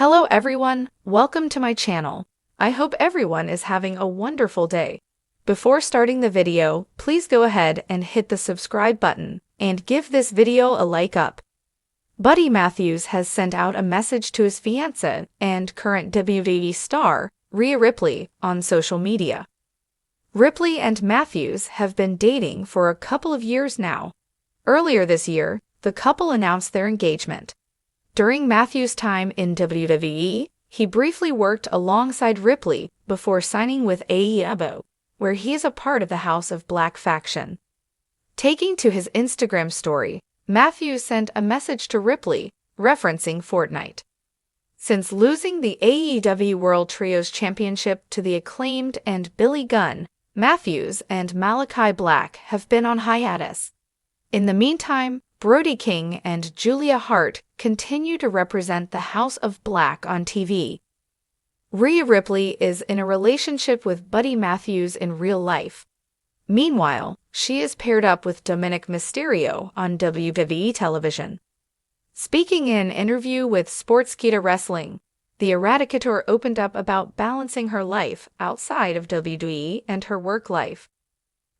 Hello everyone, welcome to my channel. I hope everyone is having a wonderful day. Before starting the video, please go ahead and hit the subscribe button and give this video a like up. Buddy Matthews has sent out a message to his fiancée and current WWE star, Rhea Ripley, on social media. Ripley and Matthews have been dating for a couple of years now. Earlier this year, the couple announced their engagement. During Matthews' time in WWE, he briefly worked alongside Ripley before signing with AEW, where he is a part of the House of Black faction. Taking to his Instagram story, Matthews sent a message to Ripley, referencing Fortnite. Since losing the AEW World Trios Championship to the Acclaimed and Billy Gunn, Matthews and Malachi Black have been on hiatus. In the meantime, Brody King and Julia Hart continue to represent the House of Black on TV. Rhea Ripley is in a relationship with Buddy Matthews in real life. Meanwhile, she is paired up with Dominic Mysterio on WWE television. Speaking in an interview with Sportskeeda Wrestling, the Eradicator opened up about balancing her life outside of WWE and her work life.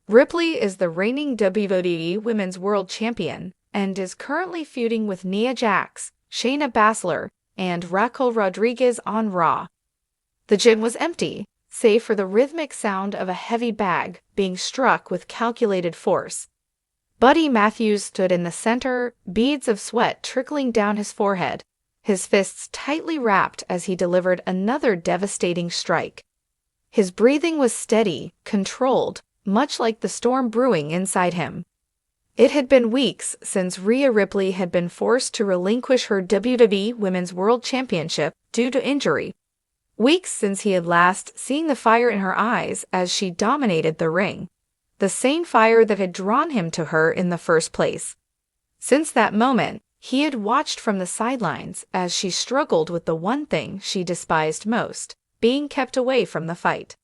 Ripley is the reigning WWE Women's World Champion and is currently feuding with Nia Jax, Shayna Baszler, and Raquel Rodriguez on Raw. The gym was empty, save for the rhythmic sound of a heavy bag being struck with calculated force. Buddy Matthews stood in the center, beads of sweat trickling down his forehead, his fists tightly wrapped as he delivered another devastating strike. His breathing was steady, controlled, much like the storm brewing inside him. It had been weeks since Rhea Ripley had been forced to relinquish her WWE Women's World Championship due to injury. Weeks since he had last seen the fire in her eyes as she dominated the ring. The same fire that had drawn him to her in the first place. Since that moment, he had watched from the sidelines as she struggled with the one thing she despised most, being kept away from the fight.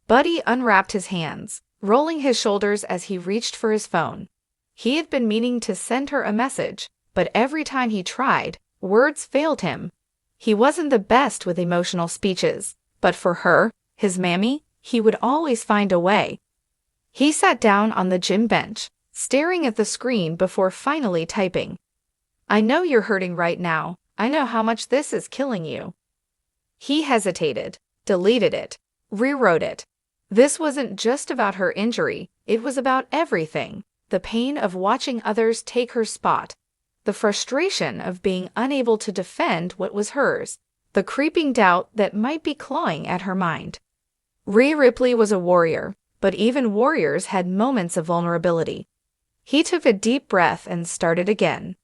Buddy unwrapped his hands, rolling his shoulders as he reached for his phone. He had been meaning to send her a message, but every time he tried, words failed him. He wasn't the best with emotional speeches, but for her, his mammy, he would always find a way. He sat down on the gym bench, staring at the screen before finally typing. "I know you're hurting right now. I know how much this is killing you." He hesitated, deleted it, rewrote it. This wasn't just about her injury, it was about everything. The pain of watching others take her spot, the frustration of being unable to defend what was hers, the creeping doubt that might be clawing at her mind. Rhea Ripley was a warrior, but even warriors had moments of vulnerability. He took a deep breath and started again.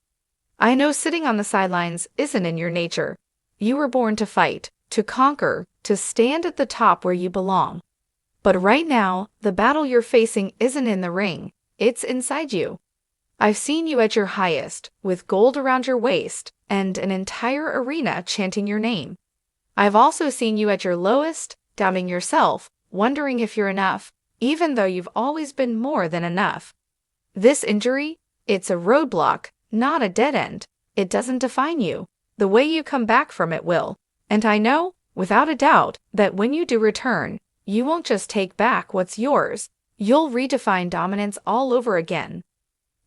"I know sitting on the sidelines isn't in your nature. You were born to fight, to conquer, to stand at the top where you belong. But right now, the battle you're facing isn't in the ring. It's inside you. I've seen you at your highest, with gold around your waist, and an entire arena chanting your name. I've also seen you at your lowest, doubting yourself, wondering if you're enough, even though you've always been more than enough. This injury, it's a roadblock, not a dead end. It doesn't define you. The way you come back from it will. And I know, without a doubt, that when you do return, you won't just take back what's yours. You'll redefine dominance all over again.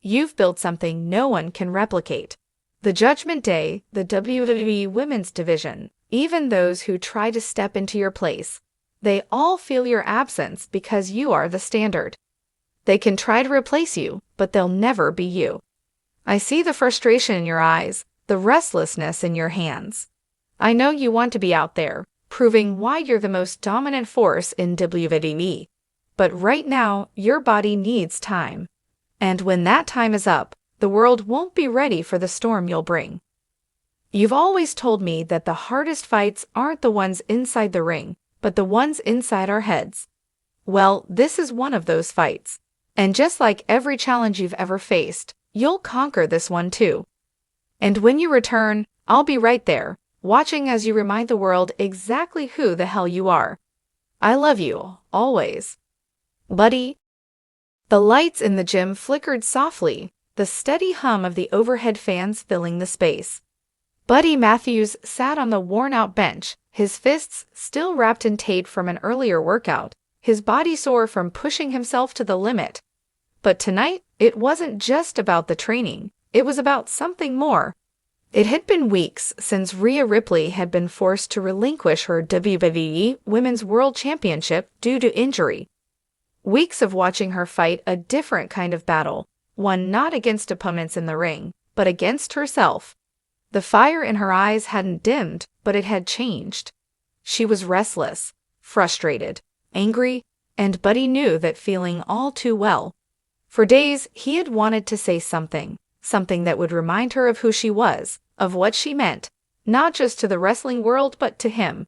You've built something no one can replicate. The Judgment Day, the WWE Women's Division, even those who try to step into your place, they all feel your absence because you are the standard. They can try to replace you, but they'll never be you. I see the frustration in your eyes, the restlessness in your hands. I know you want to be out there, proving why you're the most dominant force in WWE. But right now, your body needs time. And when that time is up, the world won't be ready for the storm you'll bring. You've always told me that the hardest fights aren't the ones inside the ring, but the ones inside our heads. Well, this is one of those fights. And just like every challenge you've ever faced, you'll conquer this one too. And when you return, I'll be right there, watching as you remind the world exactly who the hell you are. I love you, always. Buddy." The lights in the gym flickered softly, the steady hum of the overhead fans filling the space. Buddy Matthews sat on the worn-out bench, his fists still wrapped in tape from an earlier workout, his body sore from pushing himself to the limit. But tonight, it wasn't just about the training, it was about something more. It had been weeks since Rhea Ripley had been forced to relinquish her WWE Women's World Championship due to injury. Weeks of watching her fight a different kind of battle, one not against opponents in the ring, but against herself. The fire in her eyes hadn't dimmed, but it had changed. She was restless, frustrated, angry, and Buddy knew that feeling all too well. For days, he had wanted to say something that would remind her of who she was, of what she meant, not just to the wrestling world but to him.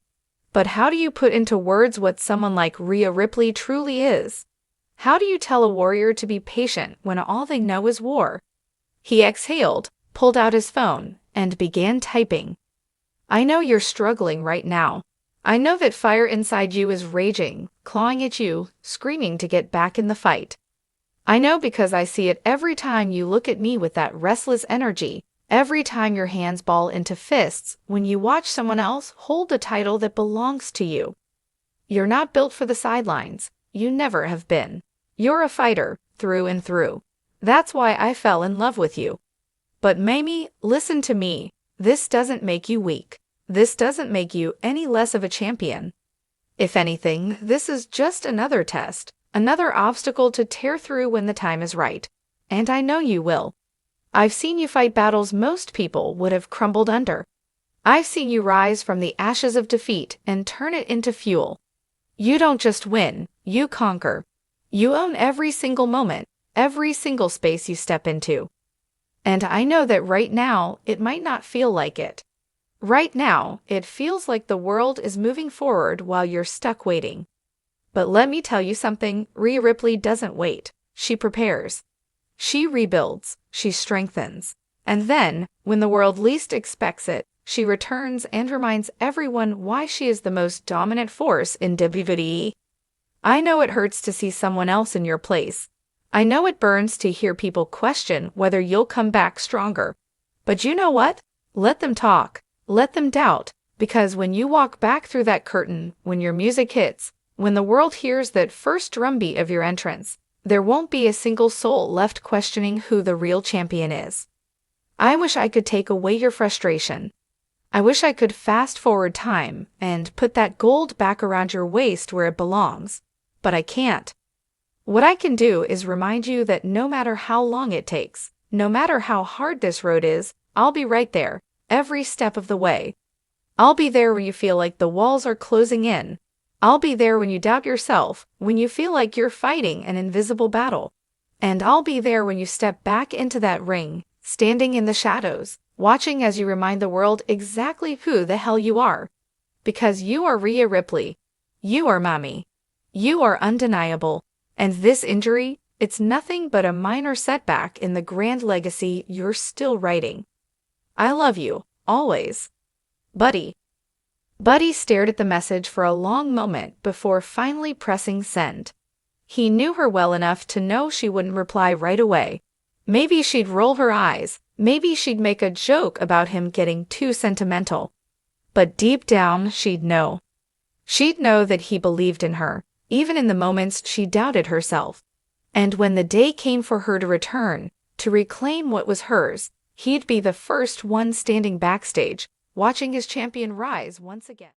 But how do you put into words what someone like Rhea Ripley truly is? How do you tell a warrior to be patient when all they know is war? He exhaled, pulled out his phone, and began typing. I know you're struggling right now. I know that fire inside you is raging, clawing at you, screaming to get back in the fight. I know because I see it every time you look at me with that restless energy, every time your hands ball into fists when you watch someone else hold a title that belongs to you. You're not built for the sidelines. You never have been. You're a fighter, through and through. That's why I fell in love with you. But Mamie, listen to me. This doesn't make you weak. This doesn't make you any less of a champion. If anything, this is just another test, another obstacle to tear through when the time is right. And I know you will. I've seen you fight battles most people would have crumbled under. I've seen you rise from the ashes of defeat and turn it into fuel. You don't just win, you conquer. You own every single moment, every single space you step into. And I know that right now, it might not feel like it. Right now, it feels like the world is moving forward while you're stuck waiting. But let me tell you something, Rhea Ripley doesn't wait. She prepares. She rebuilds. She strengthens. And then, when the world least expects it, she returns and reminds everyone why she is the most dominant force in WWE. I know it hurts to see someone else in your place. I know it burns to hear people question whether you'll come back stronger. But you know what? Let them talk. Let them doubt. Because when you walk back through that curtain, when your music hits, when the world hears that first drumbeat of your entrance, there won't be a single soul left questioning who the real champion is. I wish I could take away your frustration. I wish I could fast forward time and put that gold back around your waist where it belongs. But I can't. What I can do is remind you that no matter how long it takes, no matter how hard this road is, I'll be right there, every step of the way. I'll be there when you feel like the walls are closing in. I'll be there when you doubt yourself, when you feel like you're fighting an invisible battle. And I'll be there when you step back into that ring, standing in the shadows, watching as you remind the world exactly who the hell you are. Because you are Rhea Ripley. You are Mommy. You are undeniable. And this injury, it's nothing but a minor setback in the grand legacy you're still writing. I love you, always. Buddy. Buddy stared at the message for a long moment before finally pressing send. He knew her well enough to know she wouldn't reply right away. Maybe she'd roll her eyes, maybe she'd make a joke about him getting too sentimental. But deep down, she'd know. She'd know that he believed in her, even in the moments she doubted herself. And when the day came for her to return, to reclaim what was hers, he'd be the first one standing backstage, watching his champion rise once again.